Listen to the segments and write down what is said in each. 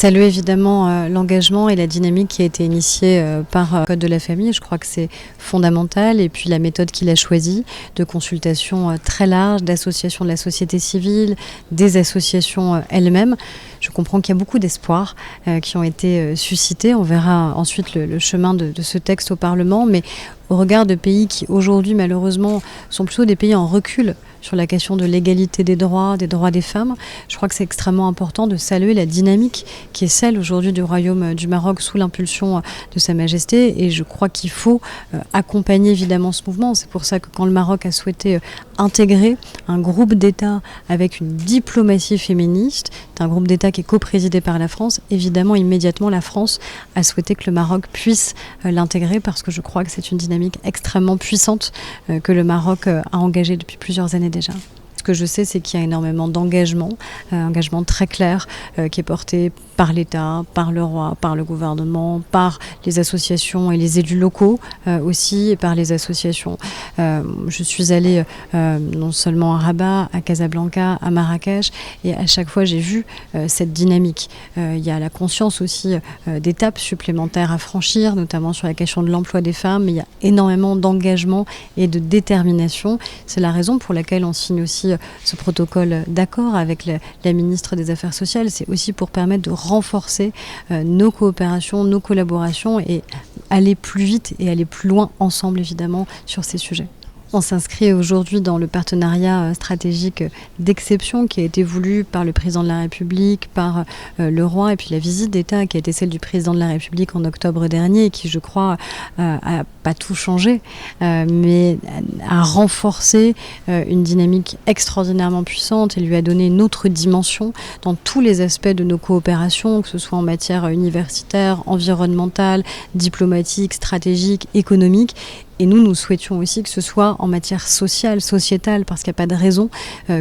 Saluer évidemment l'engagement et la dynamique qui a été initiée par Code de la famille. Je crois que c'est fondamental. Et puis la méthode qu'il a choisie, de consultation très large, d'associations de la société civile, des associations elles-mêmes. Je comprends qu'il y a beaucoup d'espoirs qui ont été suscités. On verra ensuite le chemin de ce texte au Parlement. Mais au regard de pays qui aujourd'hui malheureusement sont plutôt des pays en recul sur la question de l'égalité des droits des femmes, je crois que c'est extrêmement important de saluer la dynamique qui est celle aujourd'hui du Royaume du Maroc sous l'impulsion de Sa Majesté. Et je crois qu'il faut accompagner évidemment ce mouvement. C'est pour ça que quand le Maroc a souhaité intégrer un groupe d'États avec une diplomatie féministe, c'est un groupe d'États qui est coprésidé par la France, évidemment immédiatement la France a souhaité que le Maroc puisse l'intégrer, parce que je crois que c'est une dynamique extrêmement puissante que le Maroc a engagée depuis plusieurs années déjà. Ce que je sais, c'est qu'il y a énormément d'engagement, engagement très clair qui est porté par l'État, par le roi, par le gouvernement, par les associations et les élus locaux aussi, et par les associations. Je suis allée non seulement à Rabat, à Casablanca, à Marrakech, et à chaque fois j'ai vu cette dynamique. Il y a la conscience aussi d'étapes supplémentaires à franchir, notamment sur la question de l'emploi des femmes, mais il y a énormément d'engagement et de détermination. C'est la raison pour laquelle on signe aussi ce protocole d'accord avec la ministre des Affaires sociales. C'est aussi pour permettre de renforcer nos coopérations, nos collaborations, et aller plus vite et aller plus loin ensemble évidemment sur ces sujets. On s'inscrit aujourd'hui dans le partenariat stratégique d'exception qui a été voulu par le président de la République, par le roi, et puis la visite d'État qui a été celle du président de la République en octobre dernier, et qui, je crois, a pas tout changé, mais a renforcé une dynamique extraordinairement puissante et lui a donné une autre dimension dans tous les aspects de nos coopérations, que ce soit en matière universitaire, environnementale, diplomatique, stratégique, économique. Et nous souhaitions aussi que ce soit en matière sociale, sociétale, parce qu'il n'y a pas de raison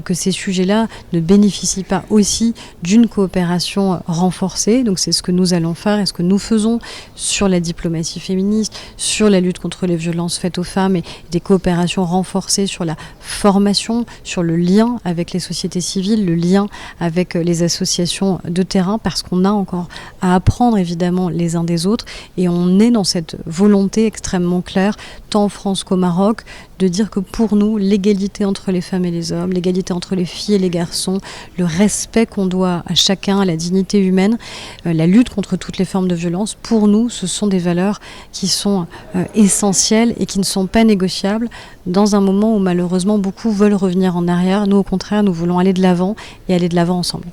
que ces sujets-là ne bénéficient pas aussi d'une coopération renforcée. Donc c'est ce que nous allons faire et ce que nous faisons sur la diplomatie féministe, sur la lutte contre les violences faites aux femmes, et des coopérations renforcées sur la formation, sur le lien avec les sociétés civiles, le lien avec les associations de terrain, parce qu'on a encore à apprendre évidemment les uns des autres, et on est dans cette volonté extrêmement claire, tant en France qu'au Maroc, de dire que pour nous, l'égalité entre les femmes et les hommes, l'égalité entre les filles et les garçons, le respect qu'on doit à chacun, à la dignité humaine, la lutte contre toutes les formes de violence, pour nous, ce sont des valeurs qui sont essentielles et qui ne sont pas négociables dans un moment où malheureusement beaucoup veulent revenir en arrière. Nous, au contraire, nous voulons aller de l'avant et aller de l'avant ensemble.